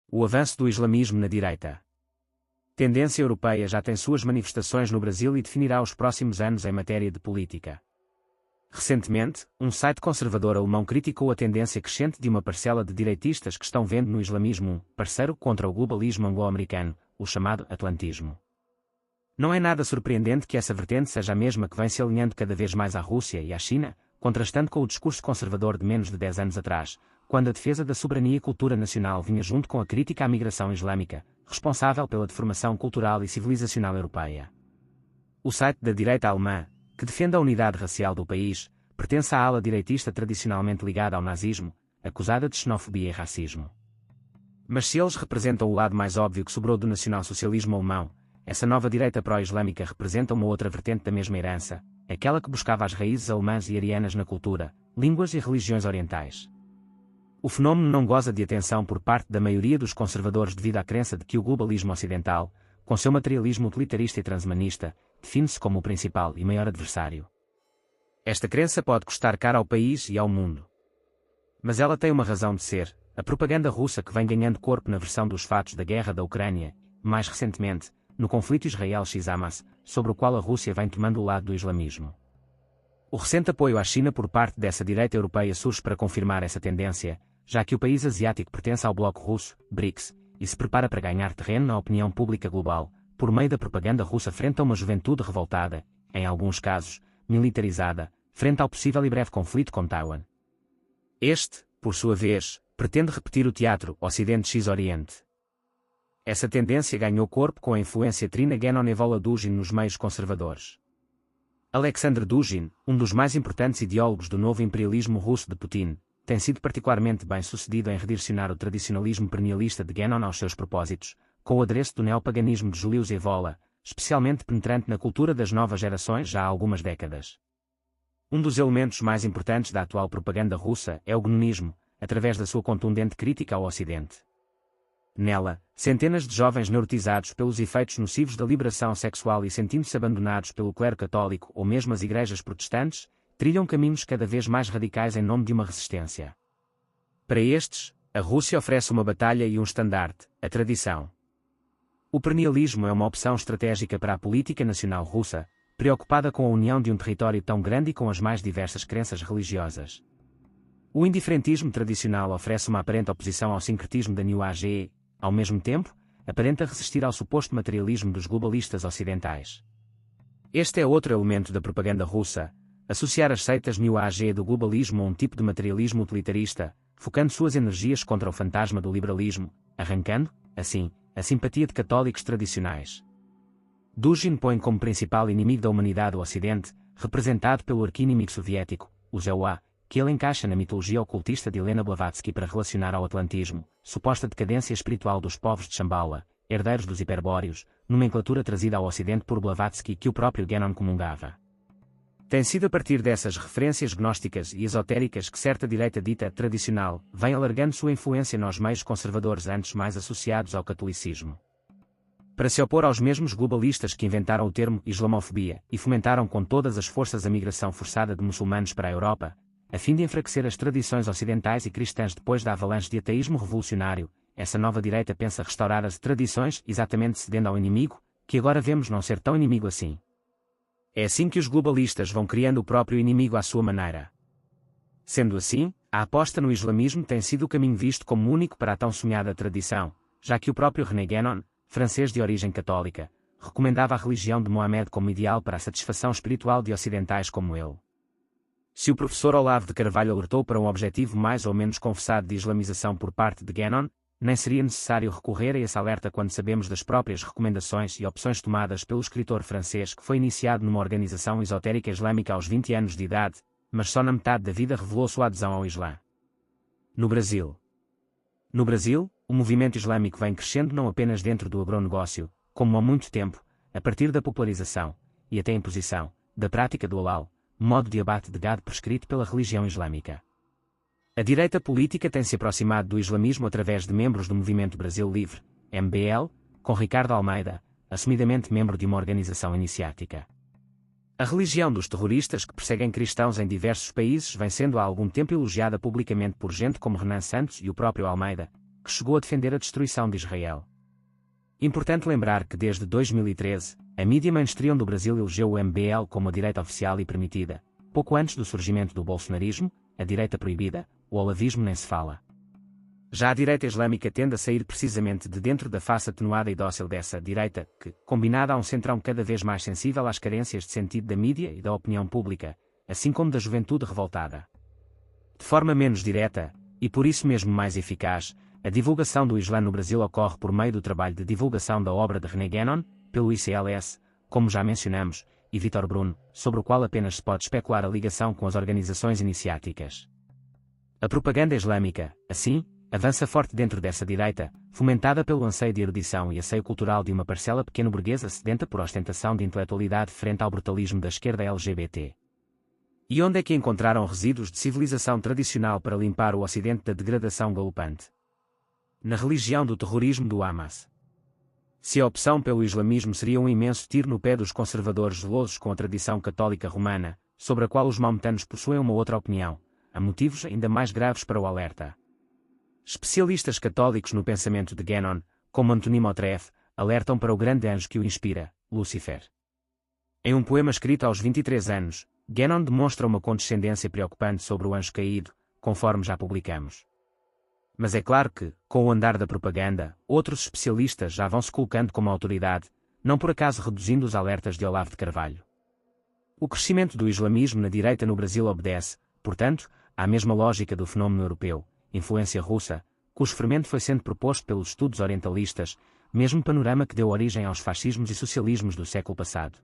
O avanço do islamismo na direita. Tendência europeia já tem suas manifestações no Brasil e definirá os próximos anos em matéria de política. Recentemente, um site conservador alemão criticou a tendência crescente de uma parcela de direitistas que estão vendo no islamismo um parceiro contra o globalismo anglo-americano, o chamado atlantismo. Não é nada surpreendente que essa vertente seja a mesma que vem se alinhando cada vez mais à Rússia e à China, contrastando com o discurso conservador de menos de 10 anos atrás, quando a defesa da soberania e cultura nacional vinha junto com a crítica à migração islâmica, responsável pela deformação cultural e civilizacional europeia. O site da direita alemã, que defende a unidade racial do país, pertence à ala direitista tradicionalmente ligada ao nazismo, acusada de xenofobia e racismo. Mas se eles representam o lado mais óbvio que sobrou do nacionalsocialismo alemão, essa nova direita pró-islâmica representa uma outra vertente da mesma herança, aquela que buscava as raízes alemãs e arianas na cultura, línguas e religiões orientais. O fenómeno não goza de atenção por parte da maioria dos conservadores devido à crença de que o globalismo ocidental, com seu materialismo utilitarista e transhumanista, define-se como o principal e maior adversário. Esta crença pode custar caro ao país e ao mundo. Mas ela tem uma razão de ser, a propaganda russa que vem ganhando corpo na versão dos fatos da guerra da Ucrânia, mais recentemente, no conflito Israel-Hamas, sobre o qual a Rússia vem tomando o lado do islamismo. O recente apoio à China por parte dessa direita europeia surge para confirmar essa tendência, já que o país asiático pertence ao bloco russo, BRICS, e se prepara para ganhar terreno na opinião pública global, por meio da propaganda russa frente a uma juventude revoltada, em alguns casos, militarizada, frente ao possível e breve conflito com Taiwan. Este, por sua vez, pretende repetir o teatro Ocidente-X-Oriente. Essa tendência ganhou corpo com a influência Trina Genon e Vola Dugin nos meios conservadores. Alexander Dugin, um dos mais importantes ideólogos do novo imperialismo russo de Putin, tem sido particularmente bem-sucedido em redirecionar o tradicionalismo perennialista de Genon aos seus propósitos, com o adereço do neopaganismo de Julius Evola, especialmente penetrante na cultura das novas gerações já há algumas décadas. Um dos elementos mais importantes da atual propaganda russa é o gnonismo, através da sua contundente crítica ao Ocidente. Nela, centenas de jovens neurotizados pelos efeitos nocivos da liberação sexual e sentindo-se abandonados pelo clero católico ou mesmo as igrejas protestantes, trilham caminhos cada vez mais radicais em nome de uma resistência. Para estes, a Rússia oferece uma batalha e um estandarte, a tradição. O perennialismo é uma opção estratégica para a política nacional russa, preocupada com a união de um território tão grande e com as mais diversas crenças religiosas. O indiferentismo tradicional oferece uma aparente oposição ao sincretismo da New Age, ao mesmo tempo, aparenta resistir ao suposto materialismo dos globalistas ocidentais. Este é outro elemento da propaganda russa, associar as seitas New Age do globalismo a um tipo de materialismo utilitarista, focando suas energias contra o fantasma do liberalismo, arrancando, assim, a simpatia de católicos tradicionais. Dugin põe como principal inimigo da humanidade o Ocidente, representado pelo arqui-inimigo soviético, o Zewa, que ele encaixa na mitologia ocultista de Helena Blavatsky para relacionar ao atlantismo, suposta decadência espiritual dos povos de Shambhala, herdeiros dos hiperbóreos, nomenclatura trazida ao Ocidente por Blavatsky que o próprio Genon comungava. Tem sido a partir dessas referências gnósticas e esotéricas que certa direita dita tradicional vem alargando sua influência nos meios conservadores antes mais associados ao catolicismo. Para se opor aos mesmos globalistas que inventaram o termo islamofobia e fomentaram com todas as forças a migração forçada de muçulmanos para a Europa, a fim de enfraquecer as tradições ocidentais e cristãs depois da avalanche de ateísmo revolucionário, essa nova direita pensa restaurar as tradições exatamente cedendo ao inimigo, que agora vemos não ser tão inimigo assim. É assim que os globalistas vão criando o próprio inimigo à sua maneira. Sendo assim, a aposta no islamismo tem sido o caminho visto como único para a tão sonhada tradição, já que o próprio René Genon, francês de origem católica, recomendava a religião de Mohamed como ideal para a satisfação espiritual de ocidentais como ele. Se o professor Olavo de Carvalho alertou para um objetivo mais ou menos confessado de islamização por parte de Genon, nem seria necessário recorrer a esse alerta quando sabemos das próprias recomendações e opções tomadas pelo escritor francês que foi iniciado numa organização esotérica islâmica aos 20 anos de idade, mas só na metade da vida revelou sua adesão ao Islã. No Brasil, o movimento islâmico vem crescendo não apenas dentro do agronegócio, como há muito tempo, a partir da popularização, e até imposição, da prática do halal, modo de abate de gado prescrito pela religião islâmica. A direita política tem se aproximado do islamismo através de membros do Movimento Brasil Livre, MBL, com Ricardo Almeida, assumidamente membro de uma organização iniciática. A religião dos terroristas que perseguem cristãos em diversos países vem sendo há algum tempo elogiada publicamente por gente como Renan Santos e o próprio Almeida, que chegou a defender a destruição de Israel. Importante lembrar que desde 2013, a mídia mainstream do Brasil elegeu o MBL como a direita oficial e permitida. Pouco antes do surgimento do bolsonarismo, a direita proibida, o olavismo nem se fala. Já a direita islâmica tende a sair precisamente de dentro da face atenuada e dócil dessa direita, que, combinada a um centrão cada vez mais sensível às carências de sentido da mídia e da opinião pública, assim como da juventude revoltada. De forma menos direta, e por isso mesmo mais eficaz, a divulgação do Islã no Brasil ocorre por meio do trabalho de divulgação da obra de René Guénon, pelo ICLS, como já mencionamos, e Vítor Bruno, sobre o qual apenas se pode especular a ligação com as organizações iniciáticas. A propaganda islâmica, assim, avança forte dentro dessa direita, fomentada pelo anseio de erudição e asseio cultural de uma parcela pequeno-burguesa sedenta por ostentação de intelectualidade frente ao brutalismo da esquerda LGBT. E onde é que encontraram resíduos de civilização tradicional para limpar o Ocidente da degradação galopante? Na religião do terrorismo do Hamas. Se a opção pelo islamismo seria um imenso tiro no pé dos conservadores zelosos com a tradição católica romana, sobre a qual os maometanos possuem uma outra opinião, há motivos ainda mais graves para o alerta. Especialistas católicos no pensamento de Guénon, como Antoni Motreff, alertam para o grande anjo que o inspira, Lúcifer. Em um poema escrito aos 23 anos, Guénon demonstra uma condescendência preocupante sobre o anjo caído, conforme já publicamos. Mas é claro que, com o andar da propaganda, outros especialistas já vão se colocando como autoridade, não por acaso reduzindo os alertas de Olavo de Carvalho. O crescimento do islamismo na direita no Brasil obedece, portanto, à mesma lógica do fenómeno europeu, influência russa, cujo fermento foi sendo proposto pelos estudos orientalistas, mesmo panorama que deu origem aos fascismos e socialismos do século passado.